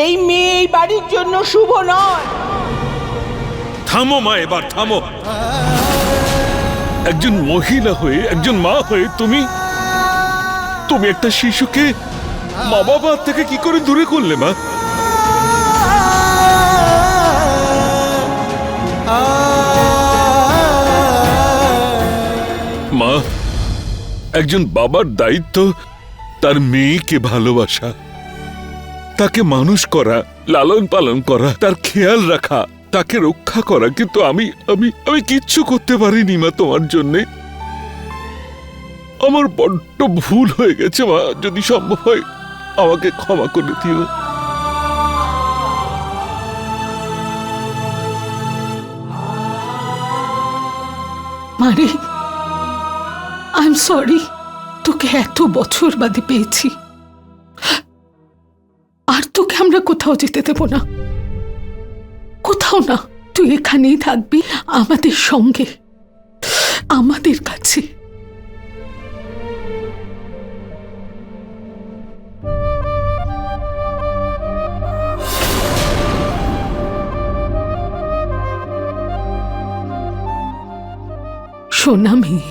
এই মেয়ে এই বাড়ির জন্য শুভ নয়। থামো মা, এবার থামো। একজন মহিলা হয়ে, একজন মা হয়ে তুমি একটা শিশুকে মা বাবার থেকে কি করে দূরে করলে মা? মা, একজন বাবার দায়িত্ব তার মেয়েকে ভালোবাসা, তাকে মানুষ করা, লালন পালন করা, তার খেয়াল রাখা, তাকে রক্ষা করা। কিন্তু আমি আমি আমি কিচ্ছু করতে পারিনি মা তোমার জন্যে। আমার বড্ড ভুল হয়ে গেছে মা, যদি সম্ভব হয় আমাকে ক্ষমা করে দিও। মারে, আই এম সরি, তোকে এত বছর বাদে পেয়েছি, আর তোকে আমরা কোথাও যেতে দেব না, কোথাও না। তুই এখানেই থাকবি আমাদের সঙ্গে, আমাদের কাছে। সোনা মেয়ে,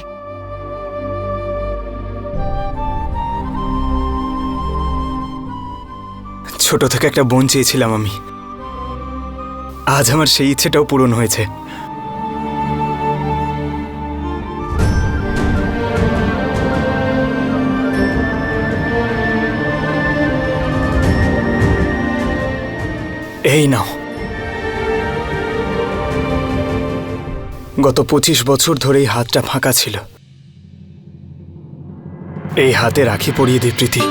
ছোট থেকে একটা বোন চেয়েছিলাম আমি, আজ আমার সেই ইচ্ছেটাও পূরণ হয়েছে। এই নাও, গত 25 বছর ধরে এই হাতটা ফাঁকা ছিল, এই হাতে রাখি পরিয়ে দিই প্রীতি।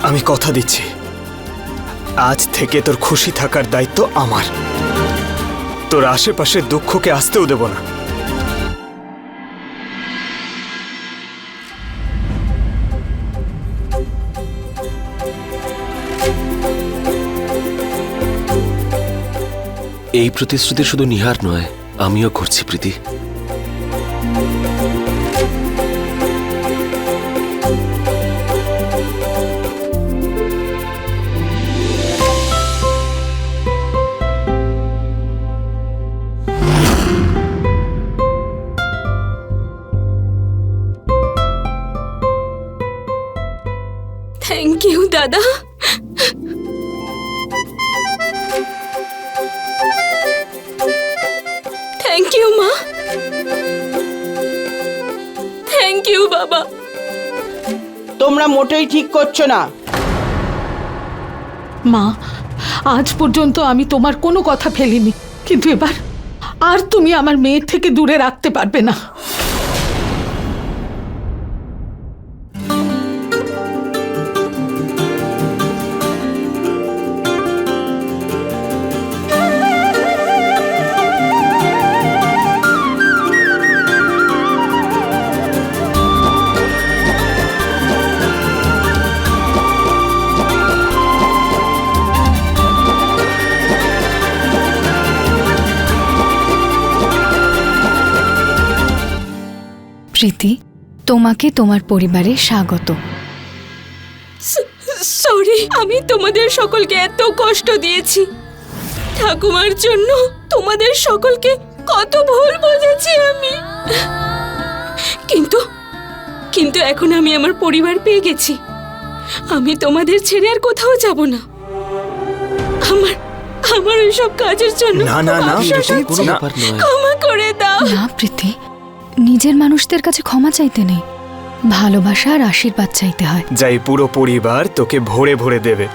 আমি কথা দিচ্ছি, আজ থেকে তোর খুশি থাকার দায়িত্ব আমার, তোর আশেপাশের দুঃখকে আসতেও দেব না। এই প্রতিশ্রুতি শুধু নিহার নয়, আমিও করছি প্রীতি। থ্যাংক ইউ দাদা। থ্যাংক ইউ মা। থ্যাংক ইউ বাবা। তোমরা মোটেই ঠিক করছো না। মা, আজ পর্যন্ত আমি তোমার কোনো কথা ফেলিনি, কিন্তু এবার আর তুমি আমার মেয়ের থেকে দূরে রাখতে পারবে না। প্রীতি, তোমাকে তোমার পরিবারে স্বাগত। সরি, আমি তোমাদের সকলকে এত কষ্ট দিয়েছি। ঠাকুমার জন্য তোমাদের সকলকে কত ভুল বুঝেছি আমি। কিন্তু এখন আমি আমার পরিবার পেয়ে গেছি। আমি তোমাদের ছেড়ে আর কোথাও যাব না। আমার ওইসব কাজের জন্য না না না, কোনো ব্যাপার নয়। ক্ষমা করে দাও। না প্রীতি, নিজের মানুষদের কাছে ক্ষমা চাইতে নেই, ভালোবাসা আর আশীর্বাদ চাইতে হয়। যাই পুরো পরিবার তোকে ভরে ভরে দেবে।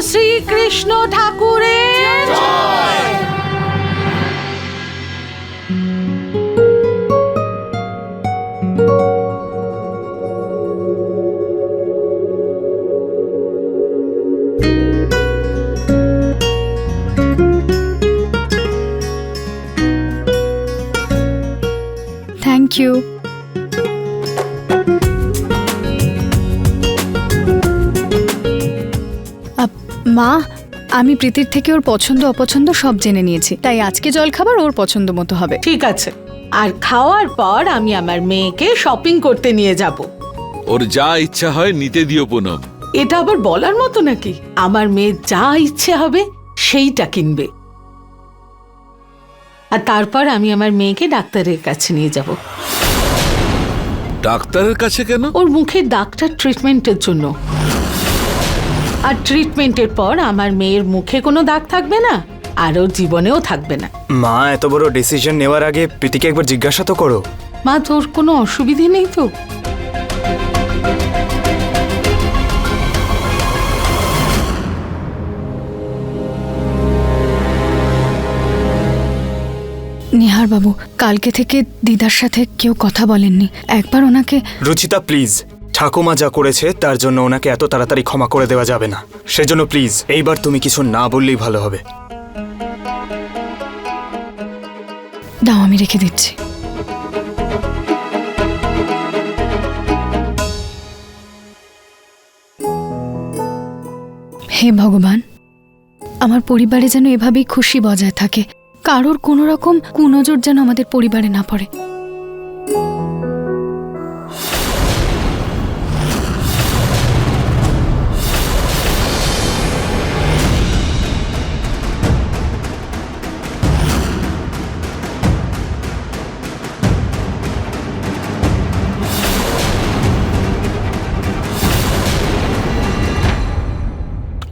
শ্রীকৃষ্ণ ঠাকুরের থ্যাংক ইউ। মা, আমি প্রীতির থেকে ওর পছন্দ অপছন্দ সব জেনে নিয়েছি, তাই আজকে জলখাবার ওর পছন্দ মতো হবে। ঠিক আছে, আর খাওয়ার পর আমি আমার মেয়েকে শপিং করতে নিয়ে যাব। ওর যা ইচ্ছা হয় নিতে দিও পুনম। এটা আবার বলার মতো নাকি? আমার মেয়ে যা ইচ্ছে হবে সেইটা কিনবে। আর তারপর আমি আমার মেয়েকে ডাক্তারের কাছে নিয়ে যাব। ডাক্তারের কাছে কেন? ওর মুখের ডাক্তার ট্রিটমেন্টের জন্য। আর ট্রিটমেন্টের পর আমার মেয়ের মুখে কোনো দাগ থাকবে না, আর ওর জীবনেও থাকবে না। মা, এত বড় ডিসিশন নেওয়ার আগে প্রীতিকে একবার জিজ্ঞাসা তো করো। মা, তোর কোনো অসুবিধে নেই তো? নিহার বাবু, কালকে থেকে দিদার সাথে কেউ কথা বলেননি। একবার ওনাকে। রুচিতা প্লিজ, ঠাকুমা যা করেছে তার জন্য ওনাকে এত তাড়াতাড়ি ক্ষমা করে দেওয়া যাবে না। সেজন্য প্লিজ এইবার তুমি কিছু না বললেই ভালো হবে। দাও, আমি রেখে দিচ্ছি। হে ভগবান, আমার পরিবারে যেন এভাবেই খুশি বজায় থাকে, কারোর কোনো রকম কুনজর যেন আমাদের পরিবারে না পড়ে।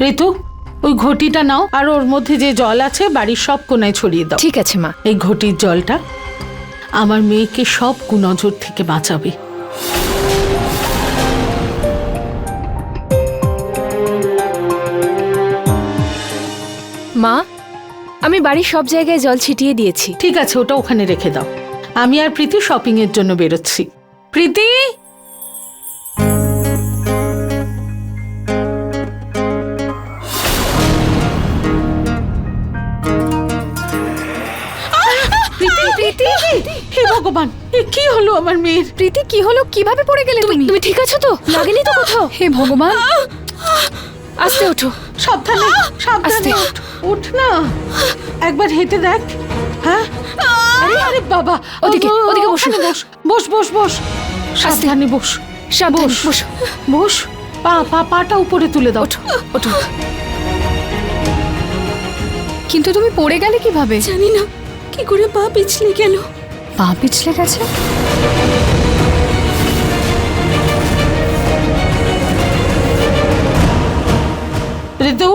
ঋতু, ওই ঘটিটা নাও, আর ওর মধ্যে যে জল আছে বাড়ির সব কোনায় ছড়িয়ে দাও। ঠিক আছে মা। এই ঘটির জলটা আমার মেয়েকে সব কুনজর থেকে বাঁচাবে। মা, আমি বাড়ির সব জায়গায় জল ছিটিয়ে দিয়েছি। ঠিক আছে, ওটা ওখানে রেখে দাও। আমি আর প্রীতি শপিং এর জন্য বেরোচ্ছি। প্রীতি, হে ভগবান, এ কি হলো আমার মেয়ের? প্রীতি, কি হলো? কিভাবে পড়ে গেলে তুমি? তুমি ঠিক আছো তো? লাগেনি তো কোথাও? হে ভগবান, আস্তে ওঠো। সাবধানে, সাবধানে আস্তে। ওঠ না, একবার হেঁটে দেখ। হ্যাঁ, আরে আরে বাবা, ওদিকে, ওদিকে বসো। ওখানে বস, বস বস বস, সাবধানে বস, সাবধানে বস বসো। বস, পাটা উপরে তুলে দাও। ওঠো। কিন্তু তুমি পড়ে গেলে কিভাবে? জানি না কি করে পা পিছলে গেল। পা পিছলে গেছে? ঋতু,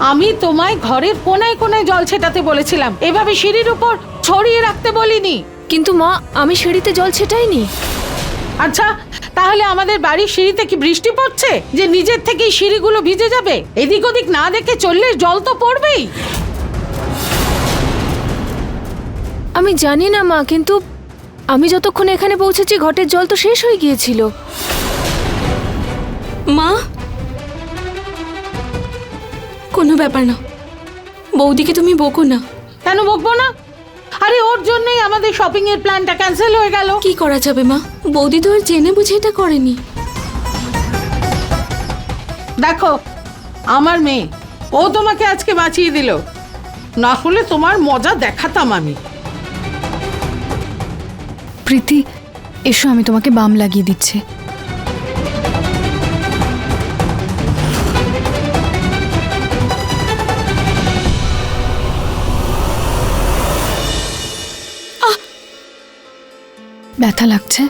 আমি তোমায় ঘরের কোনায় কোনায় জল ছেটাতে বলেছিলাম, এভাবে সিঁড়ির উপর ছড়িয়ে রাখতে বলিনি। কিন্তু মা, আমি সিঁড়িতে জল ছেটাইনি। আচ্ছা, তাহলে আমাদের বাড়ির সিঁড়িতে কি বৃষ্টি পড়ছে যে নিজের থেকেই সিঁড়িগুলো ভিজে যাবে? এদিক ওদিক না দেখে চললে জল তো পড়বেই। আমি জানি না মা, কিন্তু আমি যতক্ষণ এখানে পৌঁছেছি ঘটের জল তো শেষ হয়ে গিয়েছিল। মা, কোনো ব্যাপার না, বৌদিকে তুমি বকো না। কেন বকবো না? আরে ওর জন্যই আমাদের শপিং এর প্ল্যানটা ক্যান্সেল হয়ে গেল। কি করা যাবে মা, বৌদি তো আর জেনে বুঝে এটা করেনি। দেখো, আমার মেয়ে, ও তোমাকে আজকে বাঁচিয়ে দিল, না হলে তোমার মজা দেখাতাম আমি। প্রীতি, এসো, আমি তোমাকে বাম লাগিয়ে দিচ্ছি। ব্যথা লাগছে?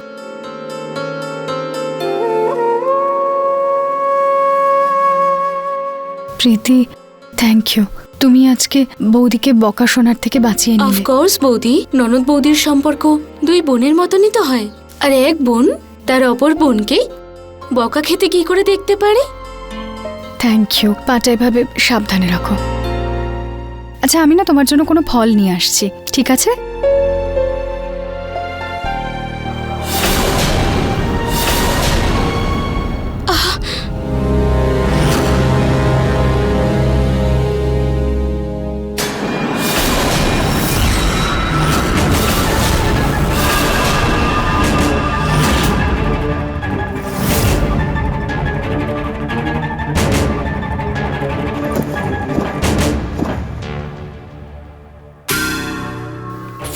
প্রীতি, থ্যাংক ইউ। তুমি আজকে বৌদিকে বকা শোনার থেকে বাঁচিয়ে নিলে। অফকোর্স বৌদি, ননদ বৌদির সম্পর্ক দুই বোনের মতনই তো হয়। আর এক বোন তার অপর বোনকে বকা খেতে কি করে দেখতে পারে? Thank you. পাটা এভাবে সাবধানে রাখো। আচ্ছা, আমি না তোমার জন্য কোনো ফল নিয়ে আসছি, ঠিক আছে?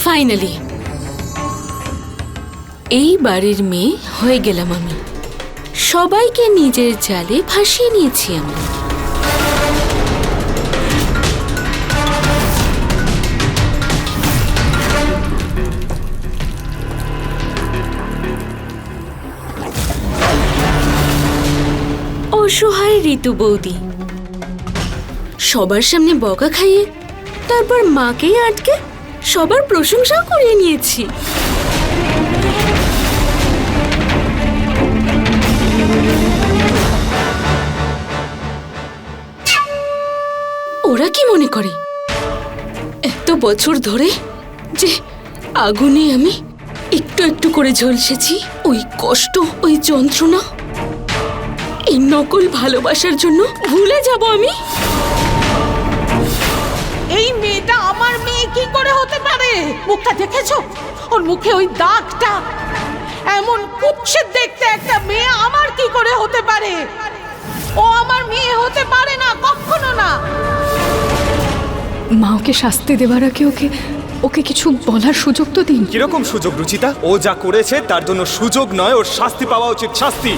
ফাইনালি এই বাড়ির মেয়ে হয়ে গেলাম আমি। সবাইকে নিজের জালে ভাসিয়ে নিয়েছি আমি। অসহায় ঋতু বৌদি, সবার সামনে বকা খাইয়ে তারপর মাকেই আটকে সবার প্রশংসা করিয়ে নিয়েছি। ওরা কি মনে করে এত বছর ধরে যে আগুনে আমি একটু একটু করে ঝলসেছি, ওই কষ্ট, ওই যন্ত্রণা, এই নকল ভালোবাসার জন্য ভুলে যাব আমি? এই মেয়েটা আমার মেয়ে কি করে হতে পারে? মুখটা দেখেছো? ওর মুখে ওই দাগটা, এমন কুৎসিত দেখতে একটা মেয়ে আমার কি করে হতে পারে? ও আমার মেয়ে হতে পারে না, কখনো না। মা, ওকে শাস্তি দেবার আগে ওকে কিছু বলার সুযোগ তো দিন। কিরকম সুযোগ রুচিতা? ও যা করেছে তার জন্য সুযোগ নয়, ওর শাস্তি পাওয়া উচিত, শাস্তি।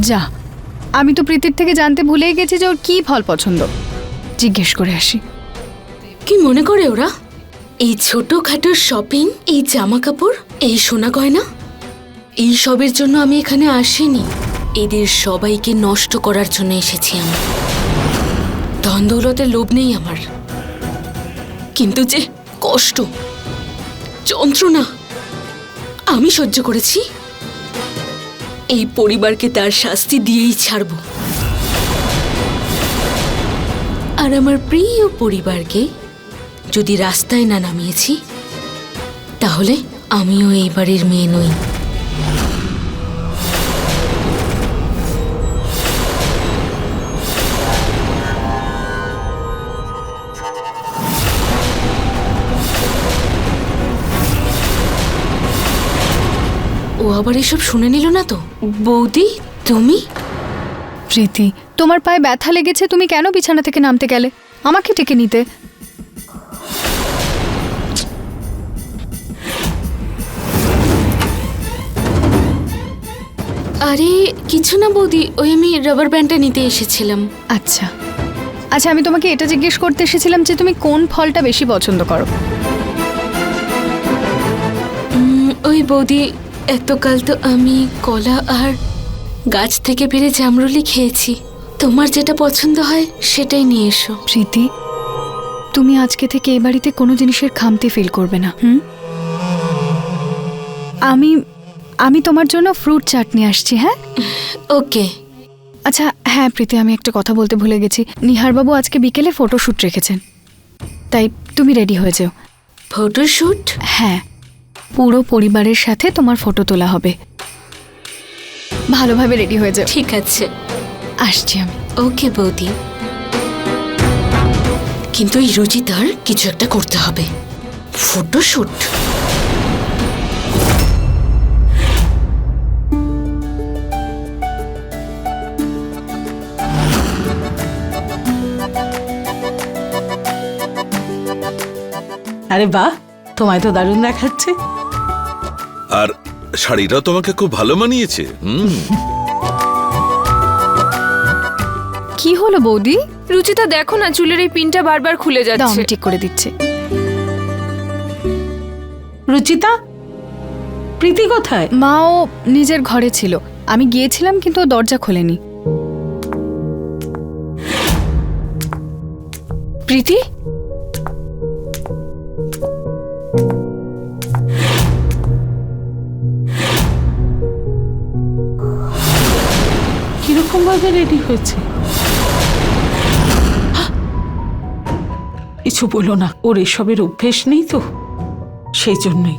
যা, আমি তো প্রীতির থেকে জানতে ভুলেই গেছি যে ওর কি ফল পছন্দ। জিজ্ঞেস করে আসি। কি মনে করে ওরা? এই ছোটখাটো শপিং, এই জামা কাপড়, এই সোনা গয়না, এই সবের জন্য আমি এখানে আসিনি। এদের সবাইকে নষ্ট করার জন্য এসেছি আমি। ধন দৌলতের লোভ নেই আমার, কিন্তু যে কষ্ট, যন্ত্রণা আমি সহ্য করেছি, এই পরিবারকে তার শাস্তি দিয়েই ছাড়ব। আর আমার প্রিয় পরিবারকে যদি রাস্তায় না নামিয়েছি, তাহলে আমিও এই বাড়ির মেয়ে নই। ও আবার এসব শুনে নিল না তো? বৌদি, তুমি? প্রীতি, তোমার পায়ে ব্যথা লেগেছে, তুমি কেন বিছানা থেকে নামতে গেলে? আমাকে ডেকে নিতে। আরে কিছু না বৌদি, ওই আমি রাবার ব্যান্ডটা নিতে এসেছিলাম। আচ্ছা আচ্ছা, আমি তোমাকে এটা জিজ্ঞেস করতে এসেছিলাম যে তুমি কোন ফলটা বেশি পছন্দ করো। ওই বৌদি, এতকাল তো আমি কলা আর গাছ থেকে পেরে জামরুলি খেয়েছি। তোমার যেটা পছন্দ হয় সেটাই নিয়ে এসো। প্রীতি, তুমি আজকে থেকে এই বাড়িতে কোনো জিনিসের খামতি ফিল করবে না। আমি তোমার জন্য ফ্রুট চাট নিয়ে আসছি। হ্যাঁ, ওকে। আচ্ছা হ্যাঁ প্রীতি, আমি একটা কথা বলতে ভুলে গেছি। নিহারবাবু আজকে বিকেলে ফটোশ্যুট রেখেছেন, তাই তুমি রেডি হয়ে যাও। ফটোশ্যুট? হ্যাঁ, পুরো পরিবারের সাথে তোমার ফটো তোলা হবে। ভালোভাবে রেডি হয়ে যাও। ঠিক আছে, আসছি আমি। ওকে বৌদি, কিন্তু এই রুচিতার কিছু একটা করতে হবে। ফটোশ্যুট? আরে বাহ, তোমায় তো দারুণ দেখাচ্ছে। আর শাড়িটা তোমাকে খুব ভালো মানিয়েছে। কি হলো বৌদি? রুচিতা দেখো না, চুলের এই পিনটা বারবার খুলে দাও, যাচ্ছে। আমি ঠিক করে দিচ্ছি। রুচিতা, প্রীতি কোথায়? মা ও নিজের ঘরে ছিল, আমি গিয়েছিলাম কিন্তু ও দরজা খোলেনি। প্রীতি, কিরকম ভাবে রেডি হয়েছে? কিছু বলো না, ওর এসবের অভ্যেস নেই তো, সেই জন্যই।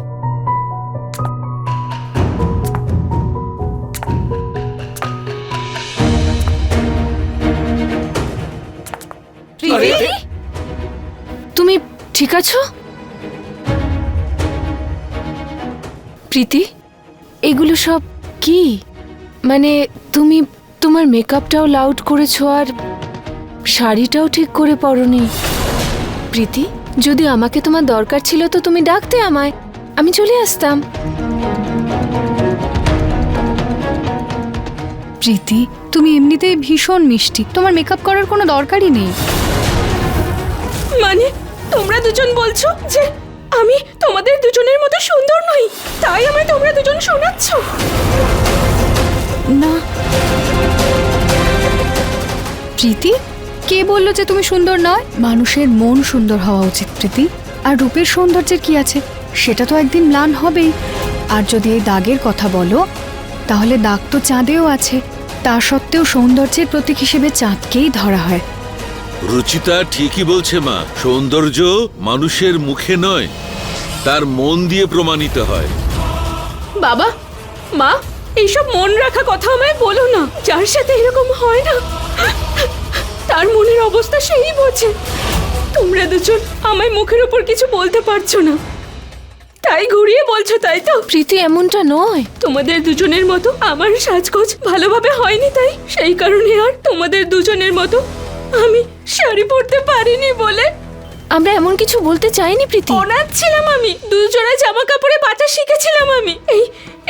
প্রীতি, তুমি ঠিক আছো? প্রীতি, এগুলো সব কি? মানে তুমি তোমার মেকআপটাও লাউড করেছো আর শাড়িটাও ঠিক করে পরোনি। প্রীতি, যদি আমাকে তোমার দরকার ছিল তো তুমি ডাকতে আমায়, আমি চলে আসতাম। প্রীতি, তুমি এমনিতেই ভীষণ মিষ্টি, তোমার মেকআপ করার কোনো দরকারই নেই। মানে তোমরা দুজন বলছো যে আমি তোমাদের দুজনের মতো সুন্দর নই, তাই আমায় তোমরা দুজন শোনাচ্ছ? না প্রীতি, কে বললো যে তুমি সুন্দর নয়? মানুষের মন সুন্দর হওয়া উচিত প্রীতি। আর রূপের সৌন্দর্যের কি আছে, সেটা তো একদিন ম্লান হবেই। আর যদি এই দাগের কথা বলো, তাহলে দাগ তো চাঁদেও আছে, তা সত্ত্বেও সৌন্দর্যের প্রতীক হিসেবে চাঁদকেই ধরা হয়। রুচিতা ঠিকই বলছে মা, সৌন্দর্য মানুষের মুখে নয়, তার মন দিয়ে প্রমাণিত হয়। বাবা, মা, এইসব মন রাখা কথা আমায় বলো না। যার সাথে এরকম হয় না তার মনের অবস্থা সেই বোঝে। তোমরা দুজন আমায় মুখের উপর কিছু বলতে পারছো না, তাই ঘুরিয়ে বলছো, তাই তো? প্রীতি, এমনটা নয়। তোমাদের দুজনের মতো আমার সাজগোজ ভালোভাবে হয়নি, তাই সেই কারণে আর তোমাদের দুজনের মতো আমি শাড়ি পরতে পারিনি বলে আমরা এমন কিছু বলতে চাইনি প্রীতি। অনাথ ছিলাম আমি, দুজোড়া জামা কাপড়ে বাঁচা শিখেছিলাম আমি।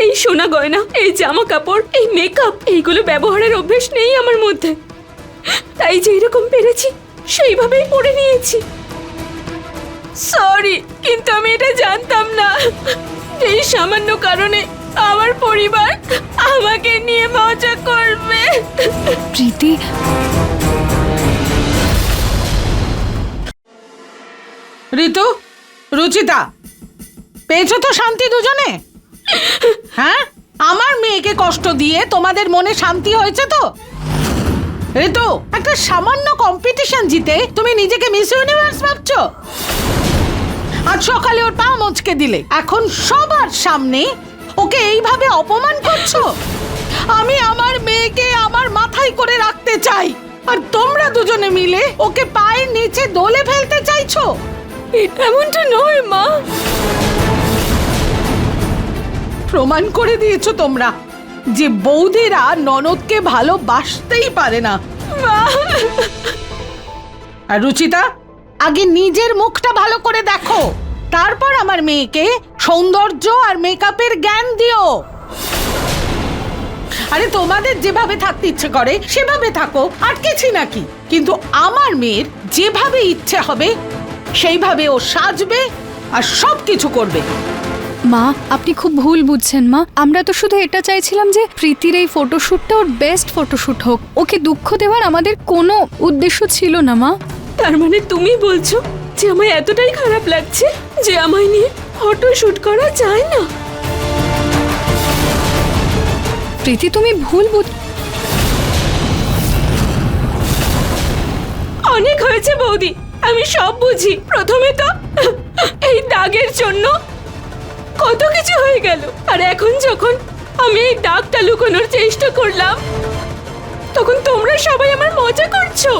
এই সোনা গয়না, এই জামা কাপড়, এই মেকআপ, এইগুলো ব্যবহারের অভ্যেস নেই আমার মধ্যে, তাই যে এরকম পেরেছি সেইভাবেই পরে নিয়েছি। সরি, কিন্তু আমি এটা জানতাম না এই সামান্য কারণে আমার পরিবার আমাকে নিয়ে মজা করবে। প্রীতি, ঋতু, রুচিতা, পেয়েছো তো শান্তি দুজনে? হ্যাঁ, আমার মেয়েকে কষ্ট দিয়ে তোমাদের মনে শান্তি হয়েছে তো? ঋতু, একটা সামান্য কম্পিটিশন জিতে তুমি নিজেকে মিস ইউনিভার্স ভাবছো? আজ সকালে ওর পা মচকে দিলে, এখন সবার সামনে ওকে এইভাবে অপমান করছো? আমি আমার মেয়েকে আমার মাথায় করে রাখতে চাই, আর তোমরা দুজনে মিলে ওকে পায়ের নিচে দোলে ফেলতে চাইছো। এমনটা নয় মা। প্রমাণ করে দিয়েছো তোমরা যে বৌদিরা ননদকে ভালোবাসতেই পারে না। আর রুচিতা, আগে নিজের মুখটা ভালো করে দেখো, তারপর আমার মেয়েকে সৌন্দর্য আর মেকআপের জ্ঞান দিও। আরে তোমাদের যেভাবে থাকতে ইচ্ছে করে সেভাবে থাকো, আটকেছি নাকি? কিন্তু আমার মেয়ের যেভাবে ইচ্ছে হবে সেইভাবে ও সাজবে আর সব কিছু করবে। মা, আপনি খুব ভুল বুঝছেন মা। আমরা তো শুধু এটা চাইছিলাম যে প্রীতির এই ফটোশ্যুটটা ওর বেস্ট ফটোশ্যুট হোক, ওকে দুঃখ দেওয়ার আমাদের কোনো উদ্দেশ্য ছিল না মা। তার মানে তুমি বলছো যে আমায় এতটাই খারাপ লাগছে যে আমায় নিয়ে ফটো শুট করা যায় না? প্রীতি, তুমি ভুল অনেক হয়েছে বৌদি, আমি সব বুঝি। প্রথমে তো এই দাগের জন্য কত কিছু হয়ে গেল, আর এখন যখন আমি এই দাগটা লুকানোর চেষ্টা করলাম তখন তোমরা সবাই আমার মজা করছো।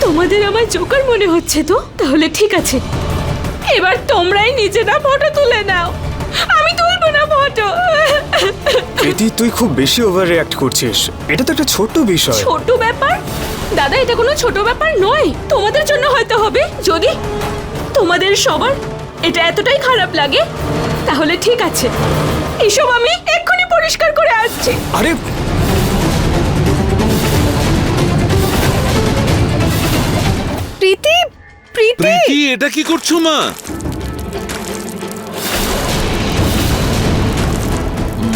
তোমাদের আমার জোকার মনে হচ্ছে তো? তাহলে ঠিক আছে, এবার তোমরাই নিজেরা ফটো তুলে নাও, আমি তুলবো না ফটো। প্রীতি, তুই খুব বেশি ওভার রিঅ্যাক্ট করছিস। এটা তো একটা ছোট বিষয়। ছোট ব্যাপার? দাদা, এটা কোনো ছোট ব্যাপার নয়। তোমাদের জন্য হয়তো হবে, যদি তোমাদের সবার এটা এতটাই খারাপ লাগে তাহলে ঠিক আছে, এসব আমি এক্ষুনি পরিষ্কার করে আসছি। আরে প্রীতি, প্রীতি, প্রীতি, এটা কি করছো মা?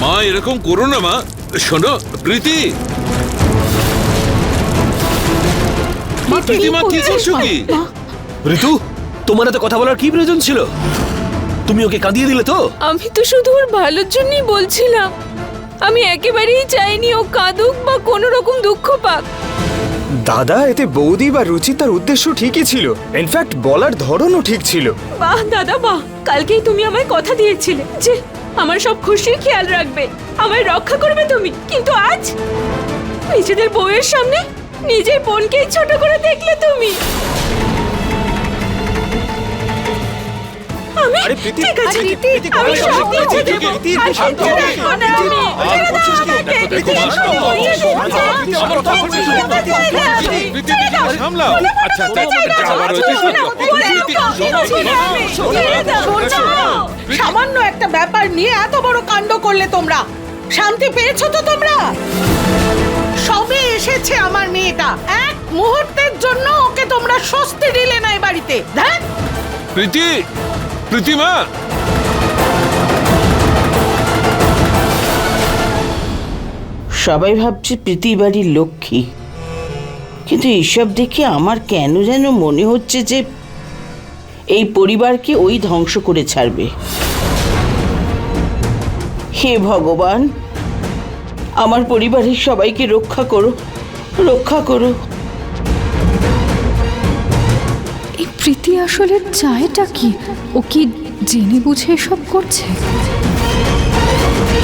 মা, এরকম করো না মা। শোনো প্রীতি, প্রীতি মা, কি করছো কি? ঋতু, তোমার এত কথা বলার কি প্রয়োজন ছিল? তুমি ওকে কাঁদিয়ে দিলে তো? আমি তো শুধু ওর ভালোর জন্যই বলছিলাম। আমি একেবারেই চাইনি ও কাঁদুক বা কোনো রকম দুঃখ পাক। দাদা, এতে বৌদি বা রুচিতার উদ্দেশ্য ঠিকই ছিল, ইনফ্যাক্ট বলার ধরনও ঠিক ছিল। বাহ দাদা বাহ, কালকেই তুমি আমায় কথা দিয়েছিলে যে আমার সব খুশির খেয়াল রাখবে, আমায় রক্ষা করবে তুমি। কিন্তু আজ নিজেদের বউয়ের সামনে নিজের বোনকেই ছোট করে দেখলে তুমি। আমি আরে প্রীতি, ঠিক আছে, প্রীতি, প্রীতি, আমি কথা সব বলছি, বুঝে প্রীতি, দেবো। প্রীতি, আর শান্ত কিচ্ছু হও। দেখবো না আমি। আর ছেড়ে দাও বলছিস কি? আমাকে। দেখো মা, ছেড়ে দাও, শান্ত হও। ছেড়ে দাও, প্রীতি, ছেড়ে দাও, প্রীতি, ছেড়ে দাও, প্রীতি, ছেড়ে দাও, প্রীতি, ছেড়ে দাও। সামলাও। আচ্ছা, আচ্ছা, যাওয়ার হয়েছে সামলাও। সামান্য একটা ব্যাপার নিয়ে এত বড় কাণ্ড করলে তোমরা। শান্তি পেয়েছো তো তোমরা? সবে এসেছে আমার মেয়েটা, এক মুহূর্তের জন্য ওকে তোমরা স্বস্তি দিলে না এই বাড়িতে। ধ্যাৎ! প্রীতি, প্রীতিমা, সবাই ভাবছে প্রীতি বাড়ির লক্ষ্মী, কিন্তু এইসব দেখে আমার কেন যেন মনে হচ্ছে যে এই পরিবারকে ওই ধ্বংস করে ছাড়বে। হে ভগবান, আমার পরিবারের সবাইকে রক্ষা করো, রক্ষা করো। এই প্রীতি আসলে চায়টা কি? ও কি জেনে বুঝে এসব করছে?